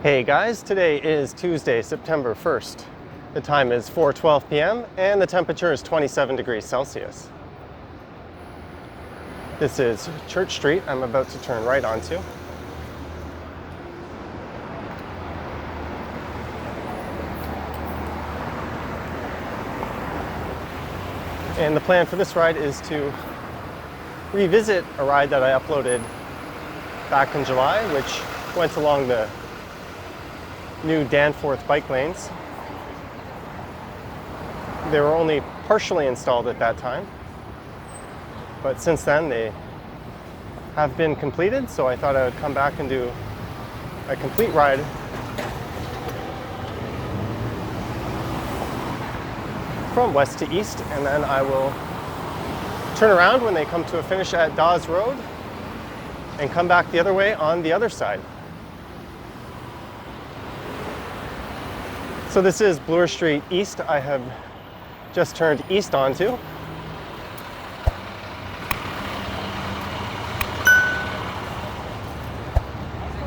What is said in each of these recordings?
Hey guys, today is Tuesday, September 1st. The time is 4:12 p.m. and the temperature is 27 degrees Celsius. This is Church Street I'm about to turn right onto. And the plan for this ride is to revisit a ride that I uploaded back in July, which went along the new Danforth bike lanes. They were only partially installed at that time, but since then they have been completed, so I thought I would come back and do a complete ride from west to east, and then I will turn around when they come to a finish at Dawes Road and come back the other way on the other side. So this is Bloor Street East. I have just turned east onto.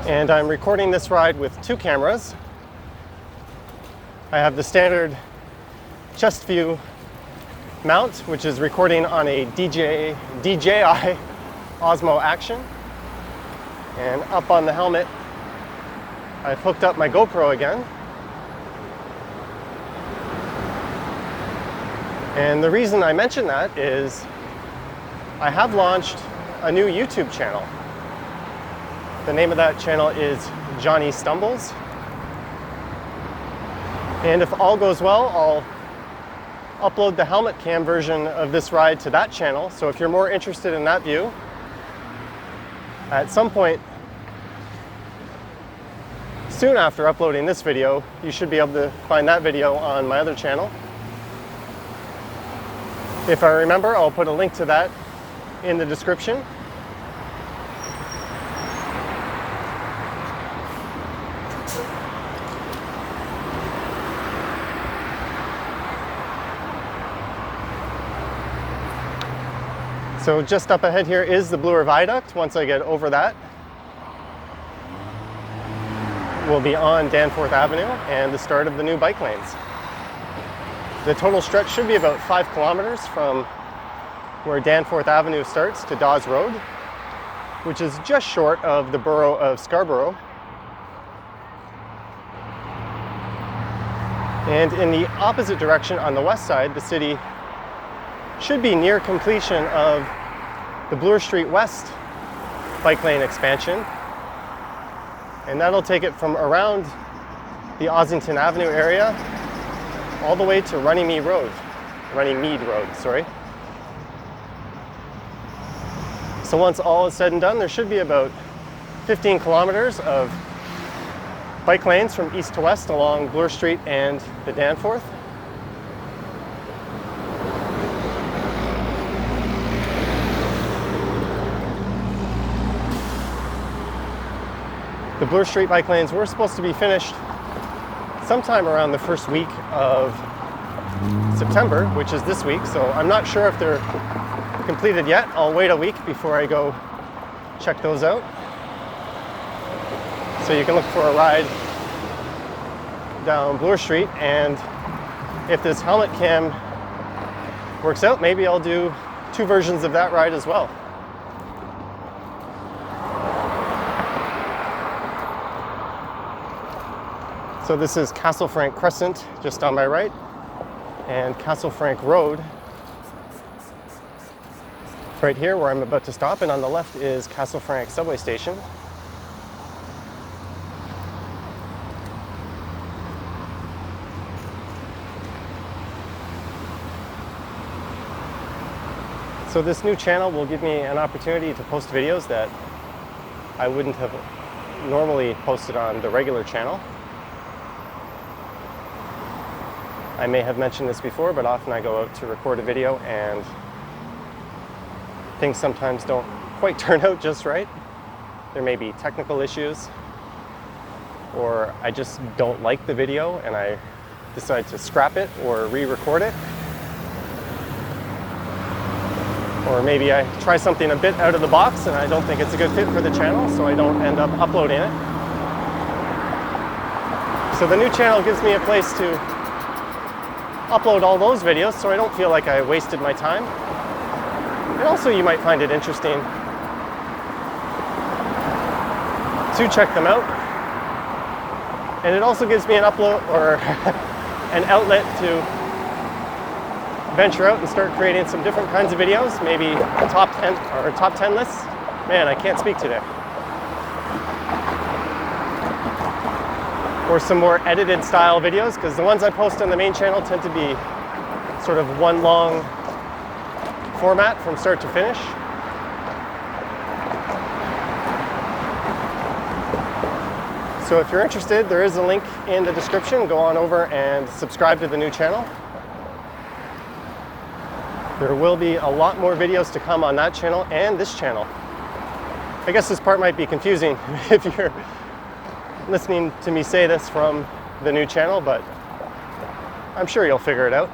And I'm recording this ride with two cameras. I have the standard chest view mount, which is recording on a DJI Osmo Action. And up on the helmet, I've hooked up my GoPro again. And the reason I mention that is I have launched a new YouTube channel. The name of that channel is Johnny Stumbles. And if all goes well, I'll upload the helmet cam version of this ride to that channel. So if you're more interested in that view, at some point soon after uploading this video, you should be able to find that video on my other channel. If I remember, I'll put a link to that in the description. So just up ahead here is the Bloor Viaduct. Once I get over that, we'll be on Danforth Avenue and the start of the new bike lanes. The total stretch should be about 5 kilometers from where Danforth Avenue starts to Dawes Road, which is just short of the borough of Scarborough. And in the opposite direction on the west side, the city should be near completion of the Bloor Street West bike lane expansion. And that'll take it from around the Ossington Avenue area all the way to Runnymede Road. So once all is said and done, there should be about 15 kilometers of bike lanes from east to west along Bloor Street and the Danforth. The Bloor Street bike lanes were supposed to be finished sometime around the first week of September, which is this week, so I'm not sure if they're completed yet. I'll wait a week before I go check those out. So you can look for a ride down Bloor Street, and if this helmet cam works out, maybe I'll do 2 versions of that ride as well. So this is Castle Frank Crescent, just on my right, and Castle Frank Road right here where I'm about to stop, and on the left is Castle Frank subway station. So this new channel will give me an opportunity to post videos that I wouldn't have normally posted on the regular channel. I may have mentioned this before, but often I go out to record a video and things sometimes don't quite turn out just right. There may be technical issues, or I just don't like the video and I decide to scrap it or re-record it. Or maybe I try something a bit out of the box and I don't think it's a good fit for the channel, so I don't end up uploading it. So the new channel gives me a place to upload all those videos so I don't feel like I wasted my time. And also you might find it interesting to check them out. And it also gives me an upload or an outlet to venture out and start creating some different kinds of videos, maybe top 10 lists. Man, I can't speak today. Or some more edited style videos, because the ones I post on the main channel tend to be sort of one long format from start to finish. So if you're interested, there is a link in the description. Go on over and subscribe to the new channel. There will be a lot more videos to come on that channel and this channel. I guess this part might be confusing if you're listening to me say this from the new channel, but I'm sure you'll figure it out.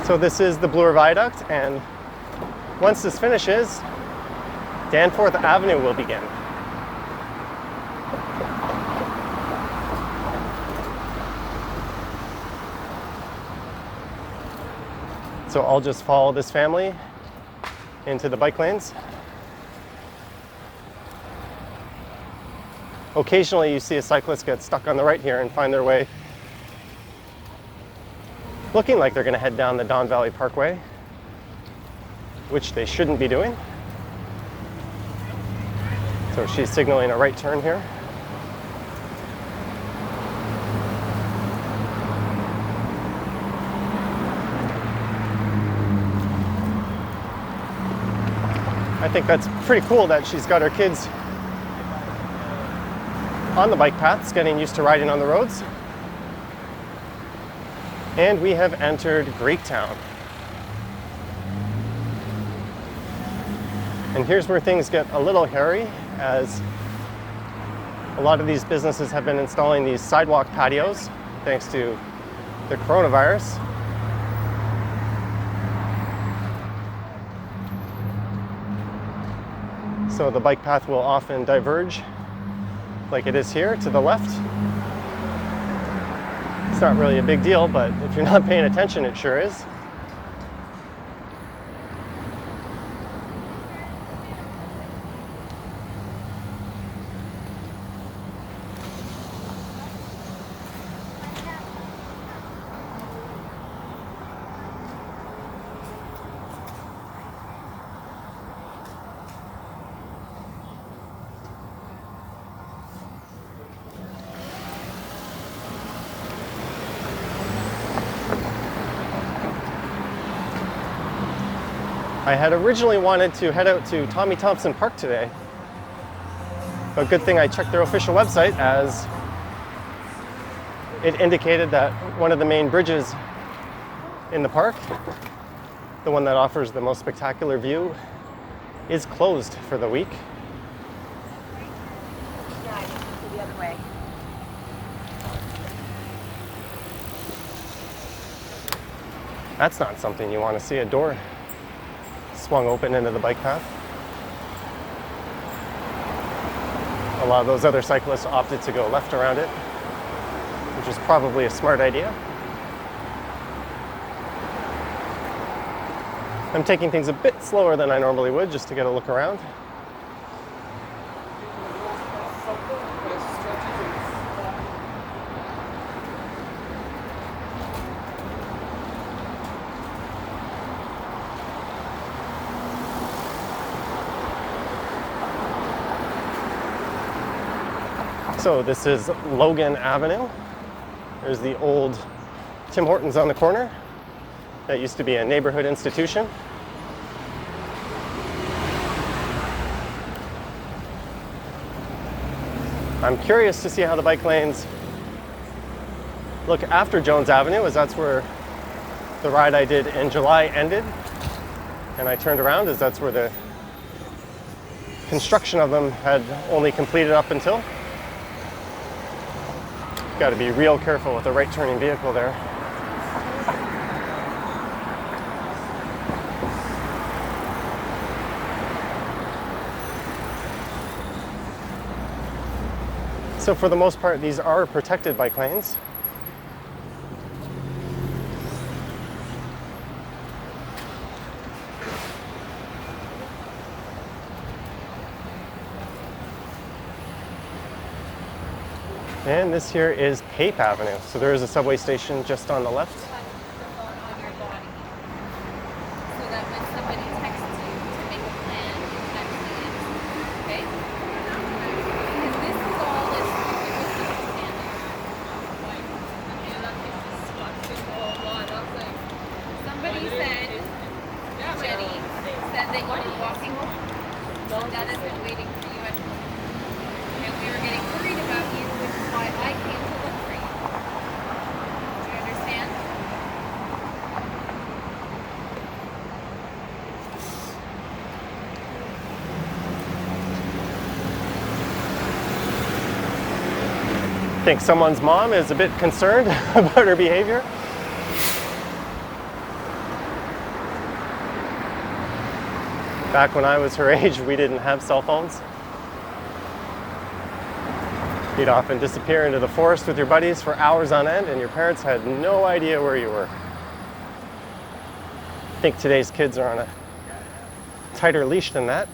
So this is the Bloor Viaduct, and once this finishes, Danforth Avenue will begin. So I'll just follow this family into the bike lanes. Occasionally you see a cyclist get stuck on the right here and find their way looking like they're going to head down the Don Valley Parkway, which they shouldn't be doing. So she's signaling a right turn here. I think that's pretty cool that she's got her kids on the bike paths, getting used to riding on the roads. And we have entered Greektown. And here's where things get a little hairy, as a lot of these businesses have been installing these sidewalk patios thanks to the coronavirus. So the bike path will often diverge, like it is here, to the left. It's not really a big deal, but if you're not paying attention, it sure is. I had originally wanted to head out to Tommy Thompson Park today, but good thing I checked their official website, as it indicated that one of the main bridges in the park, the one that offers the most spectacular view, is closed for the week. Yeah, go the other way. That's not something you want to see, a door swung open into the bike path. A lot of those other cyclists opted to go left around it, which is probably a smart idea. I'm taking things a bit slower than I normally would, just to get a look around. So this is Logan Avenue. There's the old Tim Hortons on the corner. That used to be a neighborhood institution. I'm curious to see how the bike lanes look after Jones Avenue, as that's where the ride I did in July ended. And I turned around, as that's where the construction of them had only completed up until. Got to be real careful with a right turning vehicle there. So for the most part, these are protected bike lanes. And this here is Pape Avenue. So there is a subway station just on the left. On your body. So that when somebody texts you to make a plan, you can actually answer. Okay? Because this is all this misunderstanding. Somebody said, Jenny said that you were walking home. Dad has been waiting for you at home. And we were getting worried about you, which is why I came to look for you. Do you understand? I think someone's mom is a bit concerned about her behavior. Back when I was her age, we didn't have cell phones. You'd often disappear into the forest with your buddies for hours on end, and your parents had no idea where you were. I think today's kids are on a tighter leash than that.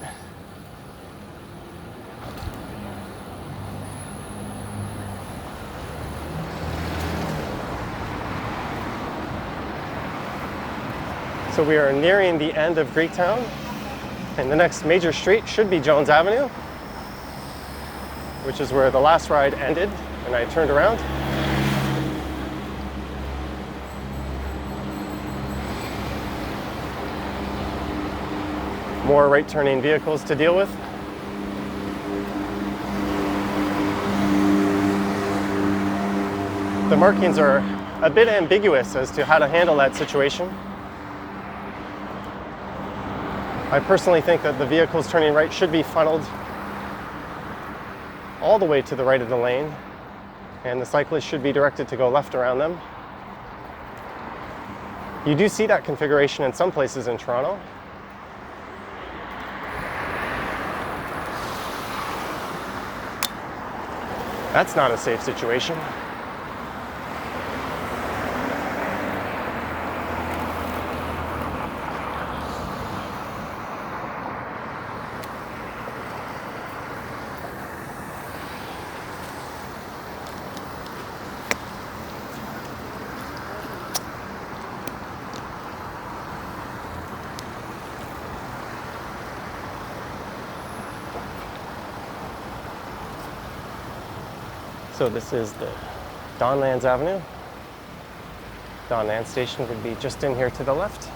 So we are nearing the end of Greektown, and the next major street should be Jones Avenue, which is where the last ride ended, and I turned around. More right-turning vehicles to deal with. The markings are a bit ambiguous as to how to handle that situation. I personally think that the vehicles turning right should be funneled all the way to the right of the lane, and the cyclists should be directed to go left around them. You do see that configuration in some places in Toronto. That's not a safe situation. So this is the Donlands Avenue. Donlands Station would be just in here to the left.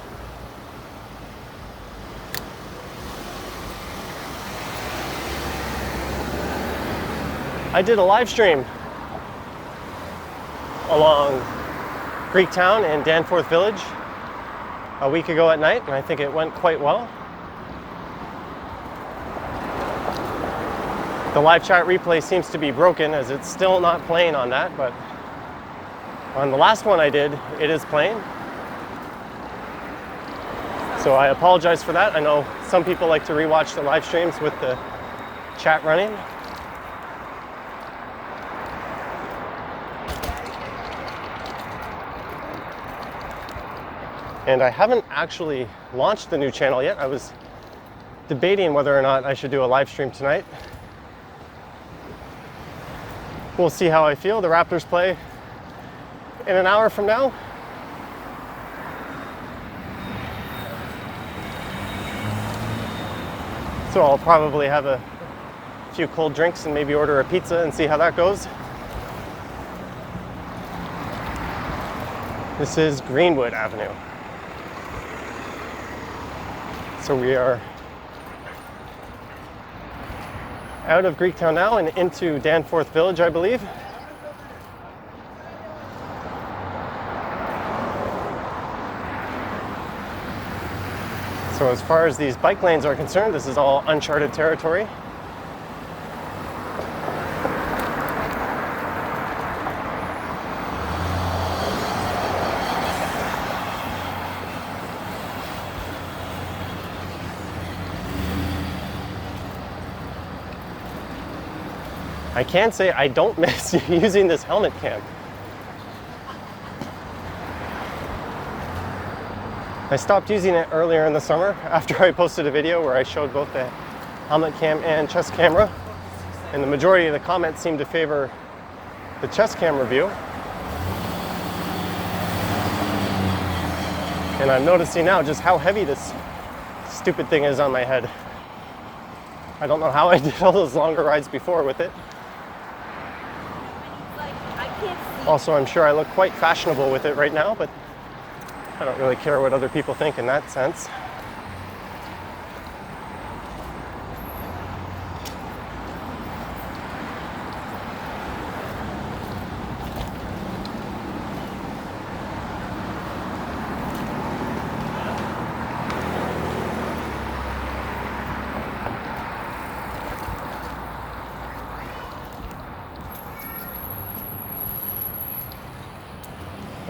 I did a live stream along Greektown and Danforth Village a week ago at night, and I think it went quite well. The live chat replay seems to be broken as it's still not playing on that, but on the last one I did, it is playing. So I apologize for that. I know some people like to rewatch the live streams with the chat running. And I haven't actually launched the new channel yet. I was debating whether or not I should do a live stream tonight. We'll see how I feel. The Raptors play in an hour from now. So I'll probably have a few cold drinks and maybe order a pizza and see how that goes. This is Greenwood Avenue. So we are out of Greektown now and into Danforth Village, I believe. So as far as these bike lanes are concerned, this is all uncharted territory. I can say I don't miss using this helmet cam. I stopped using it earlier in the summer after I posted a video where I showed both the helmet cam and chest camera, and the majority of the comments seemed to favor the chest camera view. And I'm noticing now just how heavy this stupid thing is on my head. I don't know how I did all those longer rides before with it. Also, I'm sure I look quite fashionable with it right now, but I don't really care what other people think in that sense.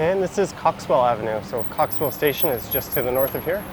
And this is Coxwell Avenue. So Coxwell Station is just to the north of here.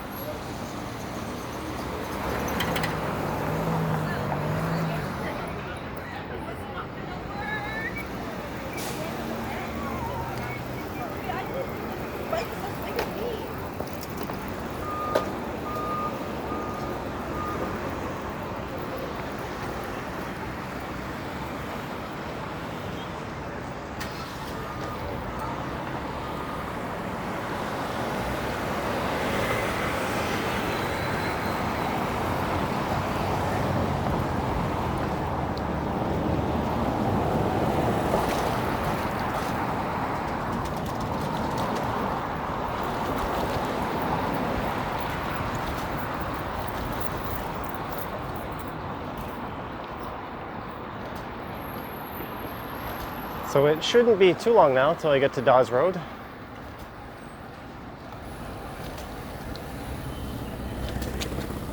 So it shouldn't be too long now until I get to Dawes Road.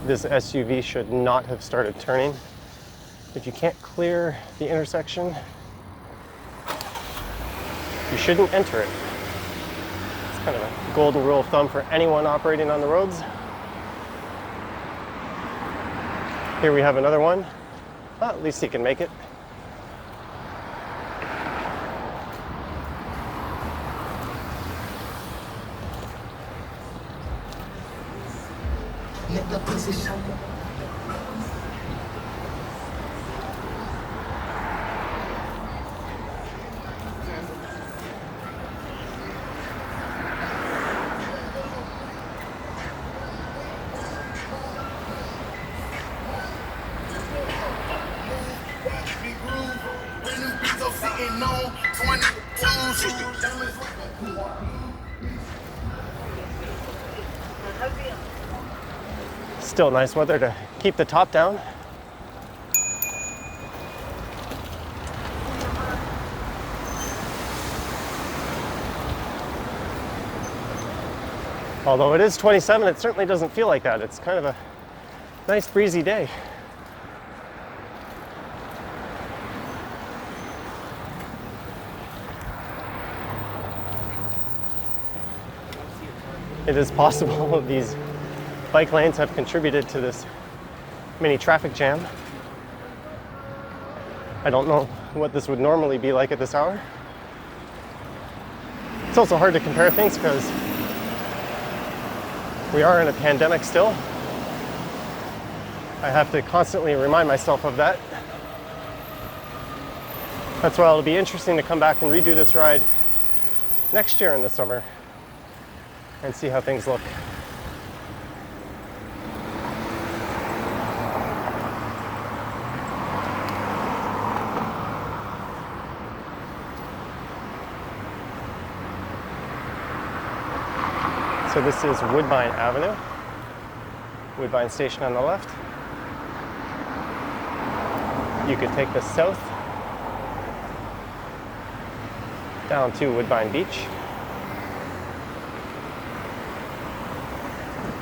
This SUV should not have started turning. If you can't clear the intersection, you shouldn't enter it. It's kind of a golden rule of thumb for anyone operating on the roads. Here we have another one. Well, at least he can make it. Still nice weather to keep the top down. Although it is 27, it certainly doesn't feel like that. It's kind of a nice breezy day. It is possible these bike lanes have contributed to this mini traffic jam. I don't know what this would normally be like at this hour. It's also hard to compare things because we are in a pandemic still. I have to constantly remind myself of that. That's why it'll be interesting to come back and redo this ride next year in the summer and see how things look. So this is Woodbine Avenue, Woodbine Station on the left. You could take the south down to Woodbine Beach.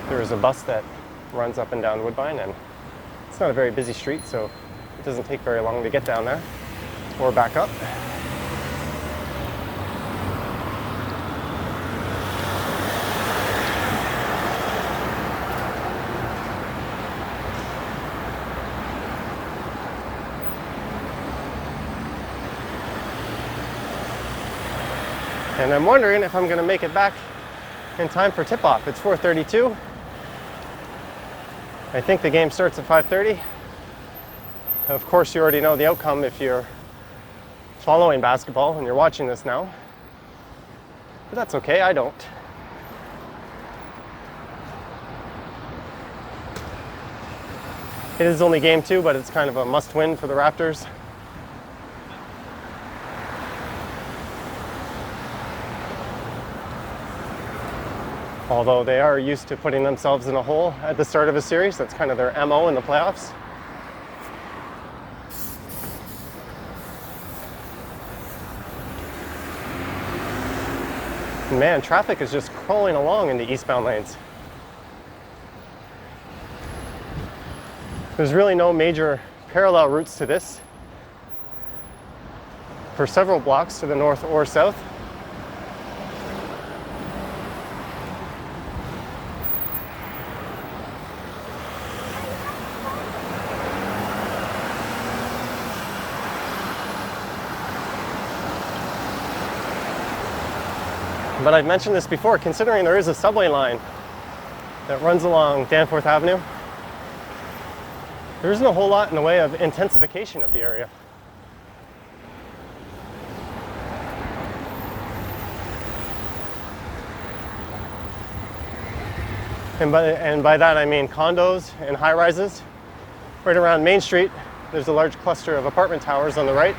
There is a bus that runs up and down Woodbine, and it's not a very busy street, so it doesn't take very long to get down there or back up. And I'm wondering if I'm going to make it back in time for tip-off. It's 4:32. I think the game starts at 5:30. Of course, you already know the outcome if you're following basketball and you're watching this now. But that's okay, I don't. It is only game 2, but it's kind of a must-win for the Raptors. Although they are used to putting themselves in a hole at the start of a series. That's kind of their MO in the playoffs. Man, traffic is just crawling along in the eastbound lanes. There's really no major parallel routes to this for several blocks to the north or south. But I've mentioned this before, considering there is a subway line that runs along Danforth Avenue, there isn't a whole lot in the way of intensification of the area. And by that I mean condos and high-rises. Right around Main Street, there's a large cluster of apartment towers on the right.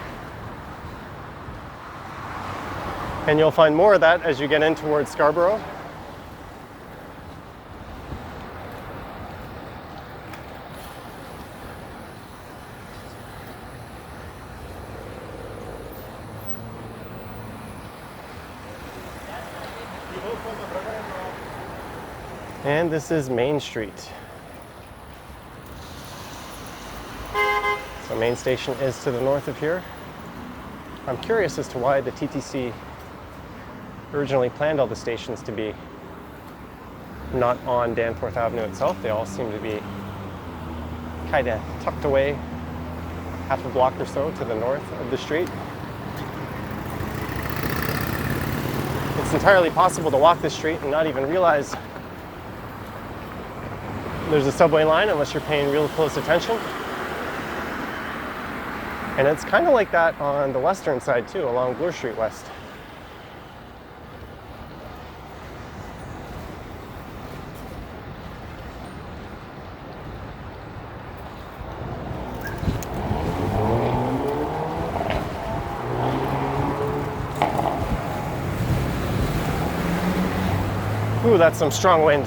And you'll find more of that as you get in towards Scarborough. And this is Main Street. So Main Station is to the north of here. I'm curious as to why the TTC originally planned all the stations to be not on Danforth Avenue itself. They all seem to be kind of tucked away half a block or so to the north of the street. It's entirely possible to walk this street and not even realize there's a subway line unless you're paying real close attention. And it's kind of like that on the western side too, along Bloor Street West. Ooh, that's some strong wind.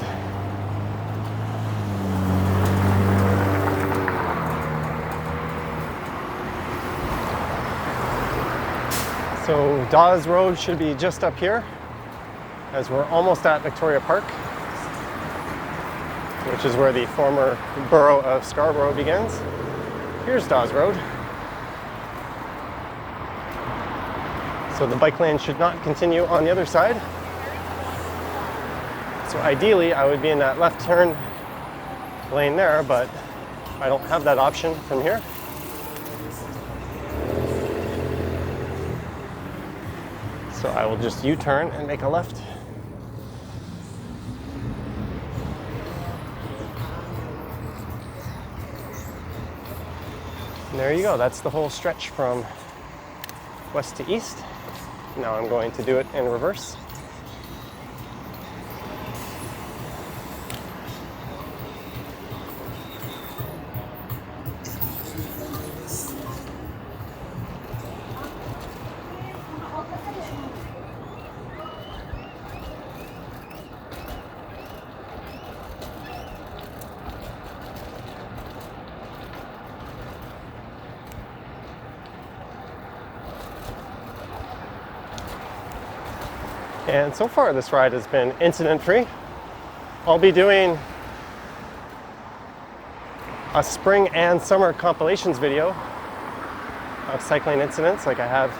So Dawes Road should be just up here, as we're almost at Victoria Park, which is where the former borough of Scarborough begins. Here's Dawes Road. So the bike lane should not continue on the other side. So ideally, I would be in that left turn lane there, but I don't have that option from here. So I will just U-turn and make a left. And there you go, that's the whole stretch from west to east. Now I'm going to do it in reverse. And so far this ride has been incident-free. I'll be doing a spring and summer compilations video of cycling incidents like I have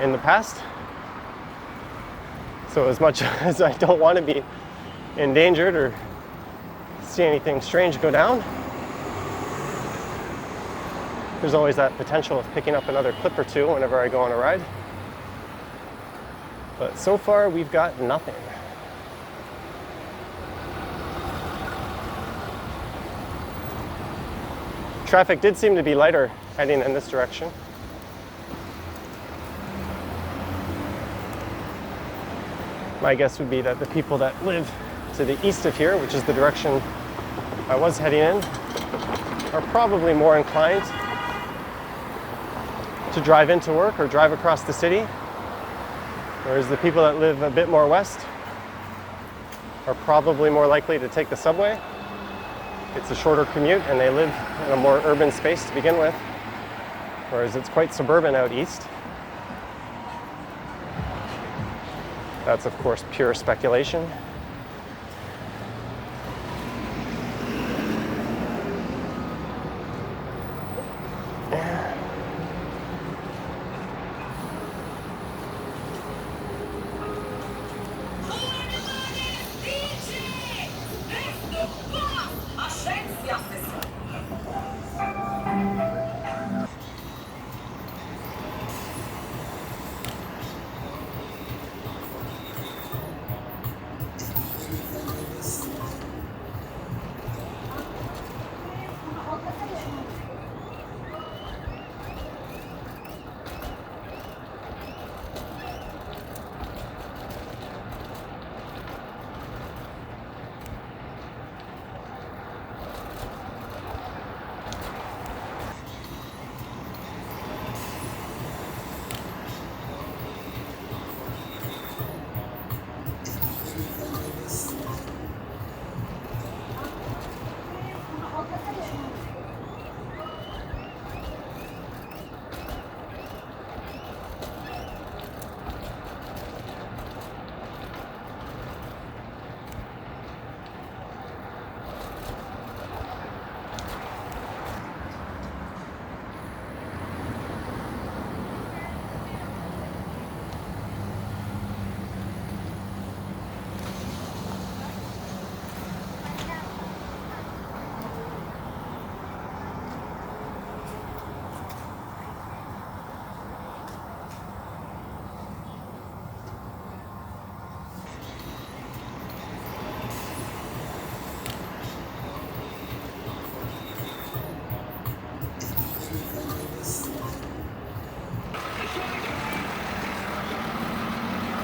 in the past. So as much as I don't want to be endangered or see anything strange go down, there's always that potential of picking up another clip or two whenever I go on a ride. But so far, we've got nothing. Traffic did seem to be lighter heading in this direction. My guess would be that the people that live to the east of here, which is the direction I was heading in, are probably more inclined to drive into work or drive across the city, whereas the people that live a bit more west are probably more likely to take the subway. It's a shorter commute and they live in a more urban space to begin with, whereas it's quite suburban out east. That's of course pure speculation.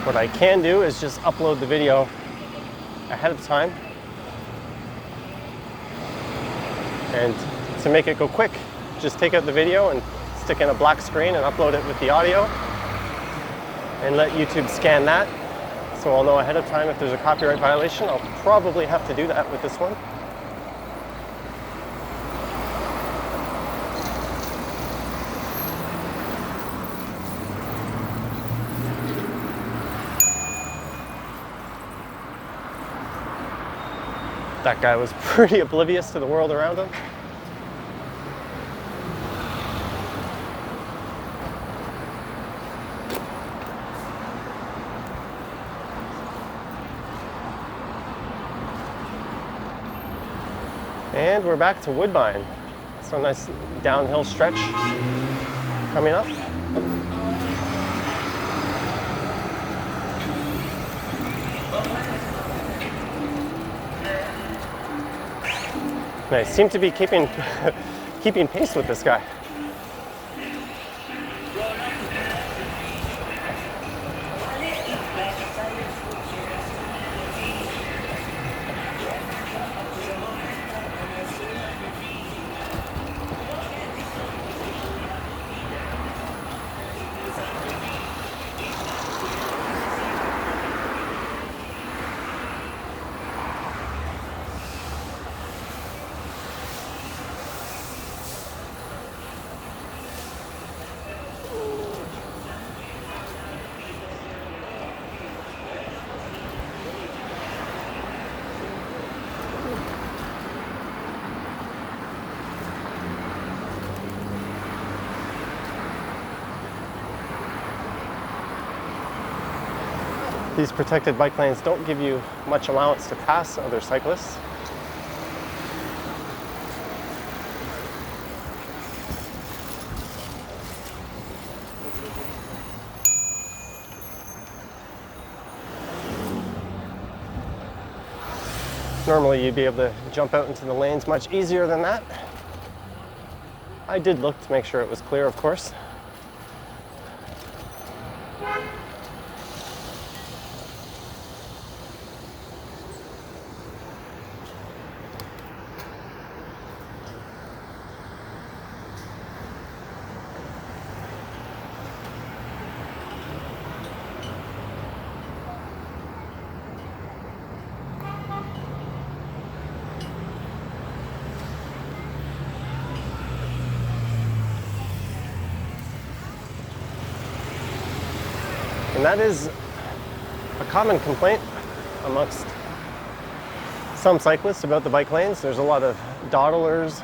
What I can do is just upload the video ahead of time. And to make it go quick, just take out the video and stick in a black screen and upload it with the audio and let YouTube scan that. So I'll know ahead of time if there's a copyright violation. I'll probably have to do that with this one. That guy was pretty oblivious to the world around him. And we're back to Woodbine. So a nice downhill stretch coming up. Nice. Seem to be keeping pace with this guy. These protected bike lanes don't give you much allowance to pass other cyclists. Normally you'd be able to jump out into the lanes much easier than that. I did look to make sure it was clear, of course. And that is a common complaint amongst some cyclists about the bike lanes. There's a lot of dawdlers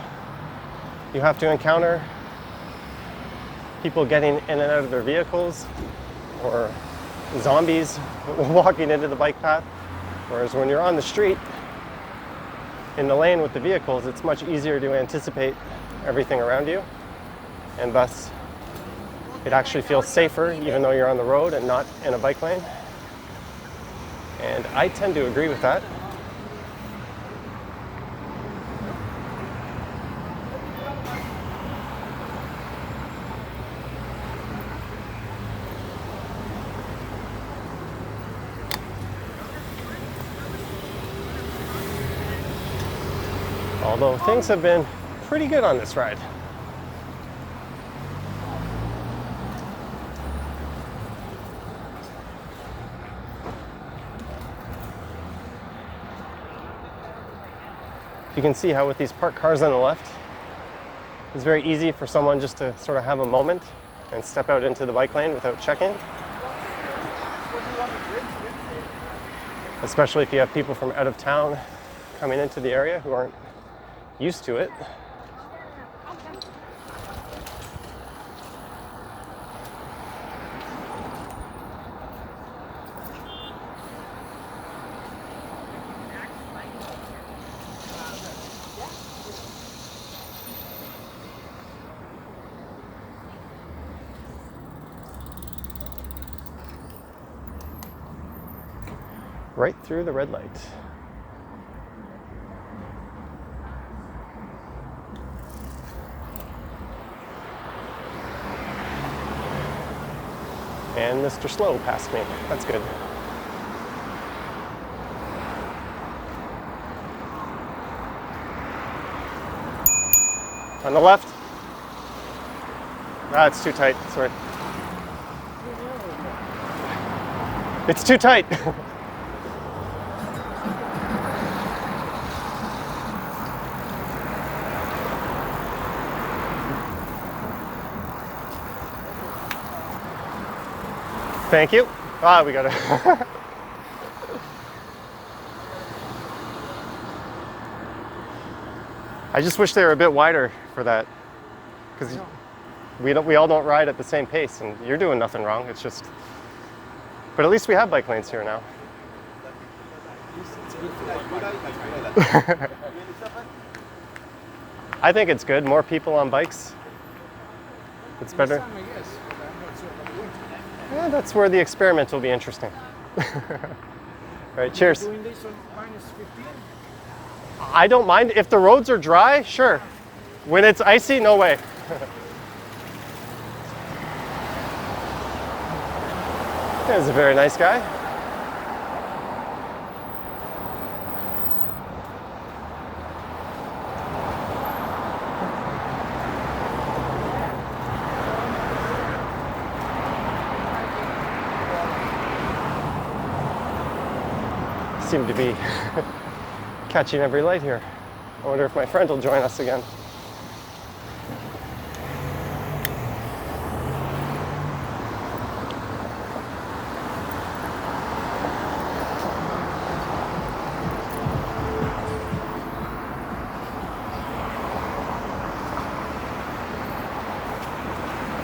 you have to encounter, people getting in and out of their vehicles, or zombies walking into the bike path. Whereas when you're on the street in the lane with the vehicles, it's much easier to anticipate everything around you, and thus it actually feels safer even though you're on the road and not in a bike lane. And I tend to agree with that. Although things have been pretty good on this ride. You can see how with these parked cars on the left, it's very easy for someone just to sort of have a moment and step out into the bike lane without checking. Especially if you have people from out of town coming into the area who aren't used to it. Right through the red light. And Mr. Slow passed me. That's good. On the left. Ah, it's too tight. Sorry. It's too tight. Thank you. Ah, we got it. I just wish they were a bit wider for that, because we all don't ride at the same pace, and you're doing nothing wrong. It's just, but at least we have bike lanes here now. I think it's good. More people on bikes. It's better. Yeah, that's where the experiment will be interesting. All right, cheers. Doing this on -15? I don't mind. If the roads are dry, sure. When it's icy, no way. He's a very nice guy. Seem to be catching every light here. I wonder if my friend will join us again.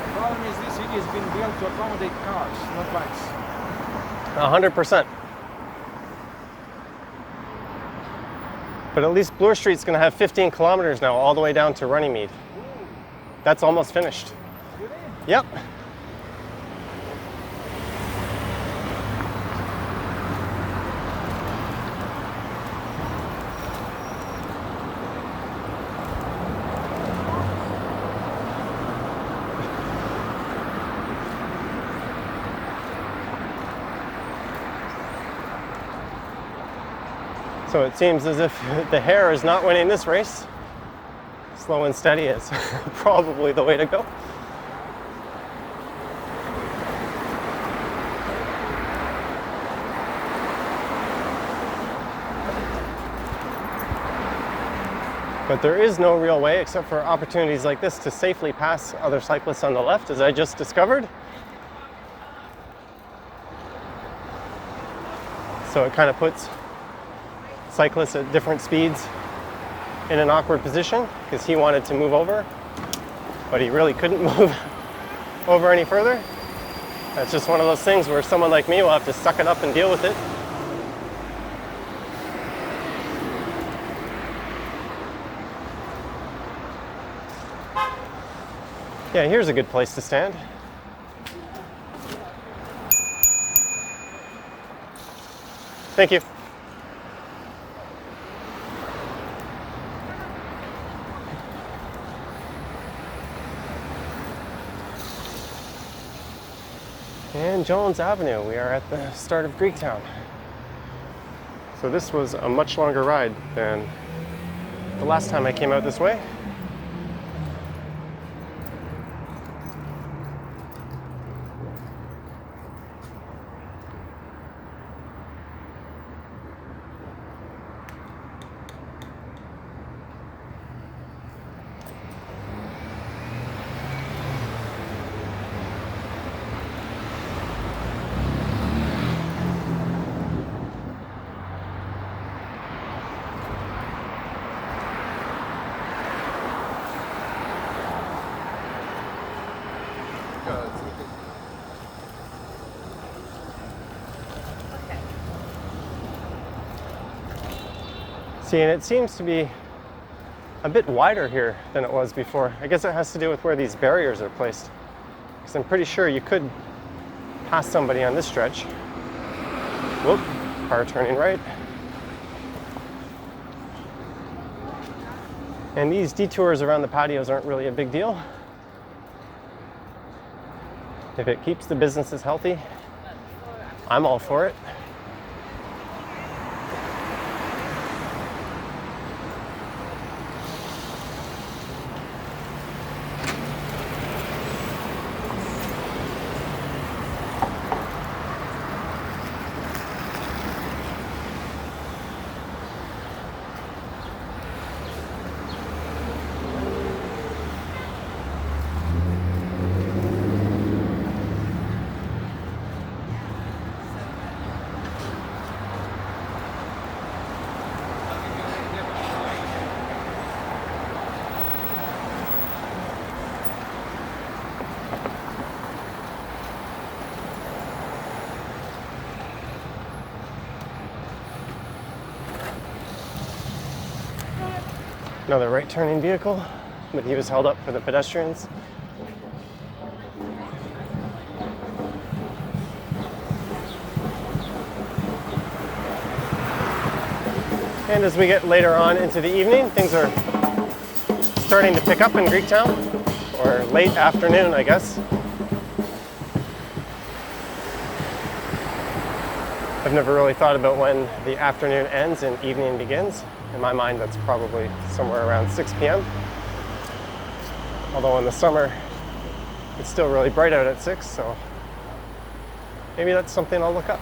The problem is this city has been built to accommodate cars, not bikes. 100%. But at least Bloor Street's going to have 15 kilometers now, all the way down to Runnymede. That's almost finished. Really? Yep. So it seems as if the hare is not winning this race. Slow and steady is probably the way to go. But there is no real way, except for opportunities like this, to safely pass other cyclists on the left, as I just discovered. So it kind of puts cyclists at different speeds in an awkward position, because he wanted to move over, but he really couldn't move over any further. That's just one of those things where someone like me will have to suck it up and deal with it. Yeah, here's a good place to stand. Thank you. And Jones Avenue, we are at the start of Greektown. So this was a much longer ride than the last time I came out this way. See, and it seems to be a bit wider here than it was before. I guess it has to do with where these barriers are placed, because I'm pretty sure you could pass somebody on this stretch. Whoop, car turning right. And these detours around the patios aren't really a big deal. If it keeps the businesses healthy, I'm all for it. Another right turning vehicle, but he was held up for the pedestrians. And as we get later on into the evening, things are starting to pick up in Greektown, or late afternoon, I guess. I've never really thought about when the afternoon ends and evening begins. In my mind, that's probably somewhere around 6 p.m. Although in the summer, it's still really bright out at 6, so maybe that's something I'll look up.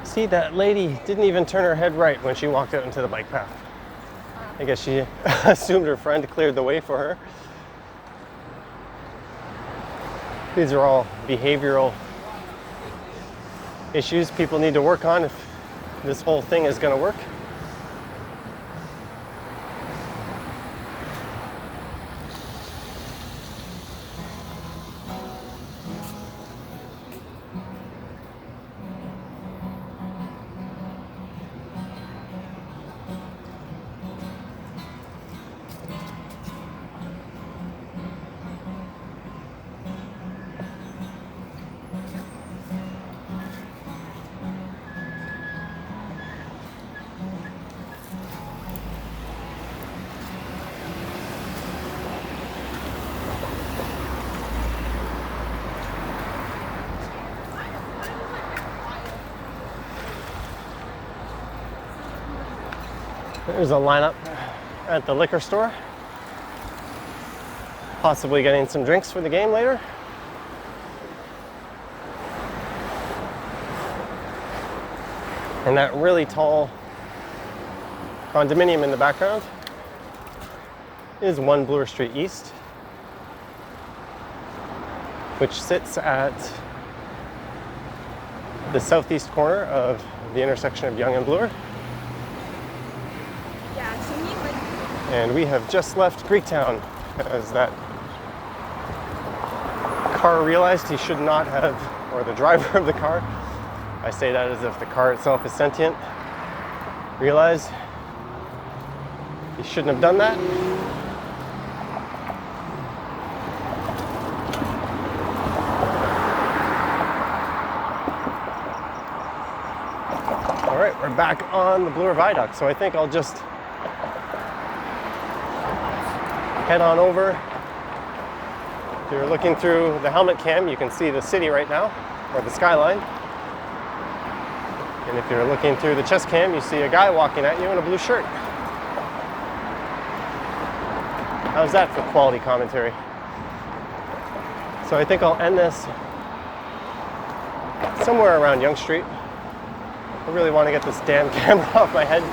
See, that lady didn't even turn her head right when she walked out into the bike path. I guess she assumed her friend cleared the way for her. These are all behavioral issues people need to work on if this whole thing is going to work. There's a lineup at the liquor store. Possibly getting some drinks for the game later. And that really tall condominium in the background is 1 Bloor Street East, which sits at the southeast corner of the intersection of Yonge and Bloor. And we have just left Greektown as that car realized he should not have, or the driver of the car, I say that as if the car itself is sentient, realized he shouldn't have done that. All right, we're back on the Bloor Viaduct, so I think I'll just head on over. If you're looking through the helmet cam, you can see the city right now, or the skyline. And if you're looking through the chest cam, you see a guy walking at you in a blue shirt. How's that for quality commentary? So I think I'll end this somewhere around Yonge Street. I really want to get this damn camera off my head.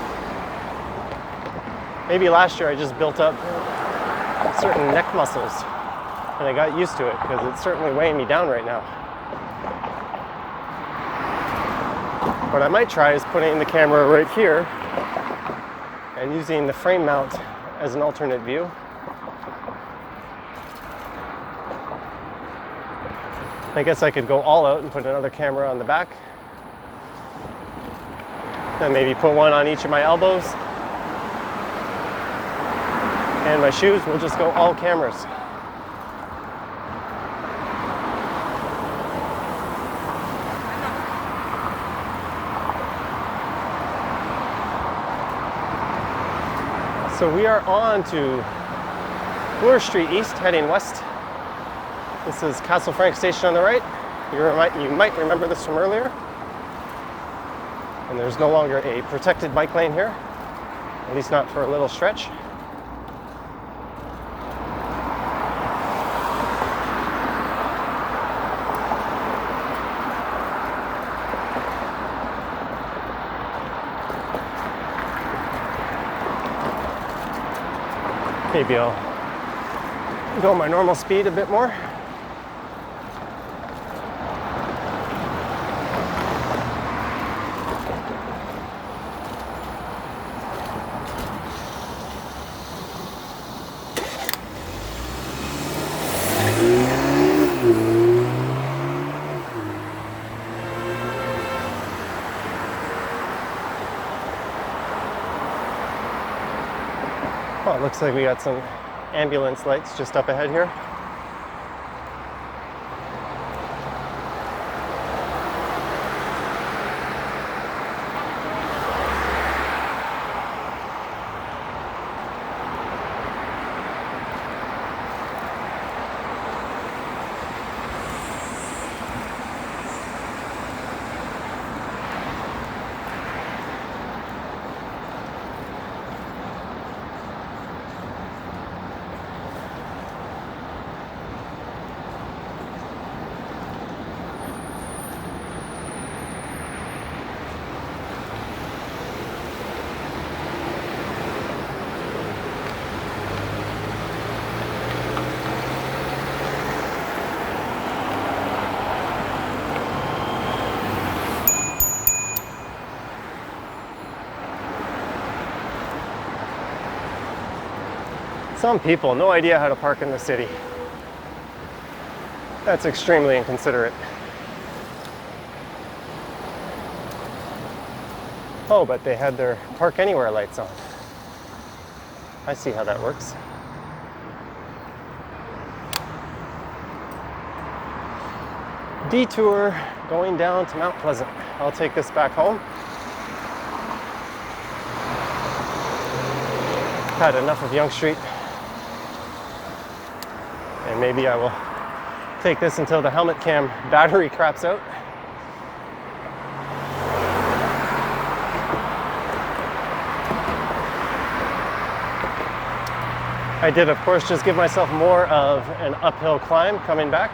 Maybe last year I just built up certain neck muscles and I got used to it, because it's certainly weighing me down right now. What I might try is putting the camera right here and using the frame mount as an alternate view. I guess I could go all out and put another camera on the back. Then maybe put one on each of my elbows. And my shoes will just go all cameras. So we are on to Bloor Street East, heading west. This is Castle Frank Station on the right. You might remember this from earlier. And there's no longer a protected bike lane here, at least not for a little stretch. Maybe I'll go my normal speed a bit more. Oh, it looks like we got some ambulance lights just up ahead here. Some people, no idea how to park in the city. That's extremely inconsiderate. Oh, but they had their park anywhere lights on. I see how that works. Detour going down to Mount Pleasant. I'll take this back home. Had enough of Yonge Street. And maybe I will take this until the helmet cam battery craps out. I did, of course, just give myself more of an uphill climb coming back.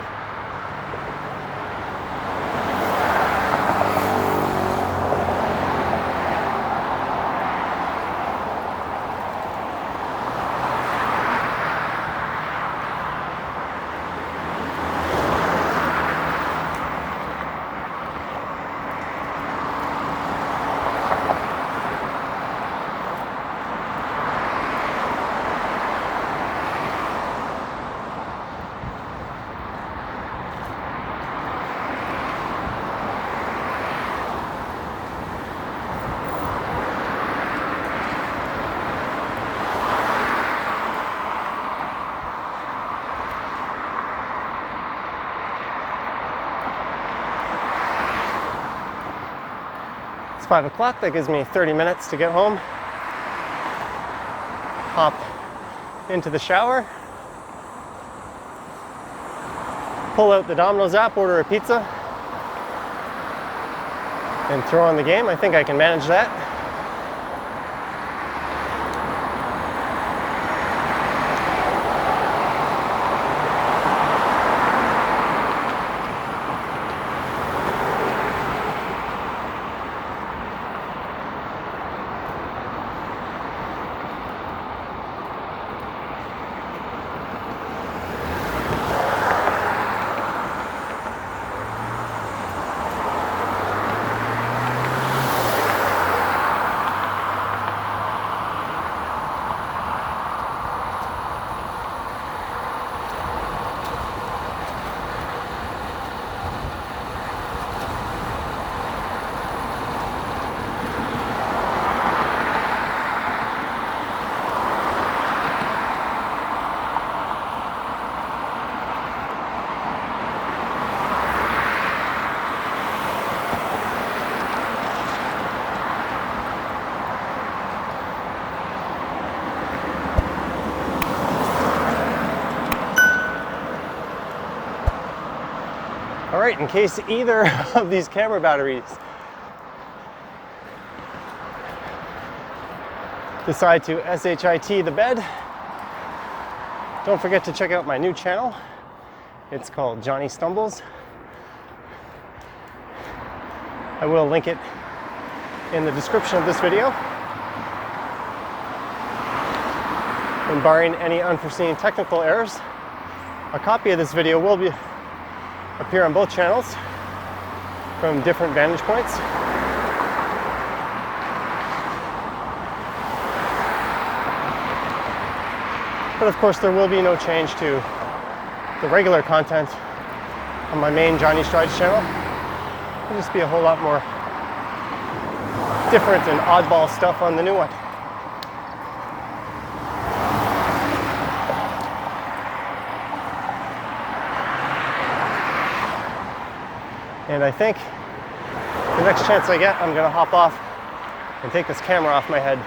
It's 5 o'clock, that gives me 30 minutes to get home. Hop into the shower. Pull out the Domino's app, order a pizza, and throw on the game. I think I can manage that. All right, in case either of these camera batteries decide to SHIT the bed, don't forget to check out my new channel. It's called Johnny Stumbles. I will link it in the description of this video. And barring any unforeseen technical errors, a copy of this video will appear on both channels from different vantage points. But of course, there will be no change to the regular content on my main Johnny Strides channel. It'll just be a whole lot more different and oddball stuff on the new one. And I think the next chance I get, I'm gonna hop off and take this camera off my head.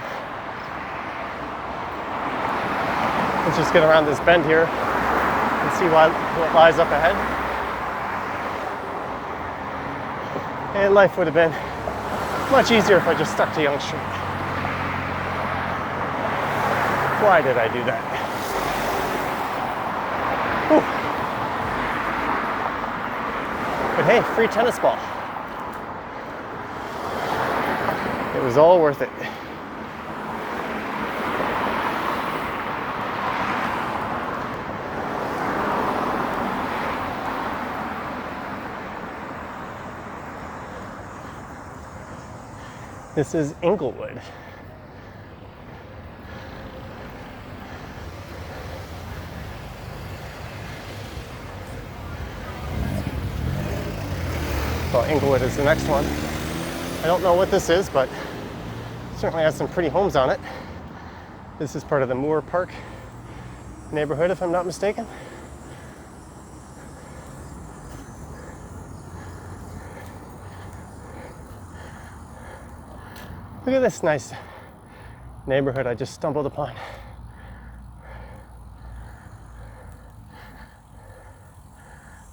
Let's just get around this bend here and see what lies up ahead. And life would have been much easier if I just stuck to Yonge Street. Why did I do that? Whew. But hey, free tennis ball. It was all worth it. This is Inglewood. Well, Inglewood is the next one. I don't know what this is, but it certainly has some pretty homes on it. This is part of the Moore Park neighborhood, if I'm not mistaken. Look at this nice neighborhood I just stumbled upon.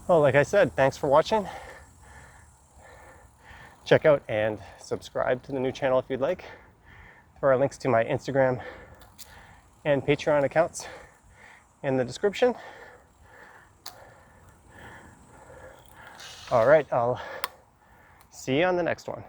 Well, like I said, thanks for watching. Check out and subscribe to the new channel if you'd like. There are links to my Instagram and Patreon accounts in the description. All right, I'll see you on the next one.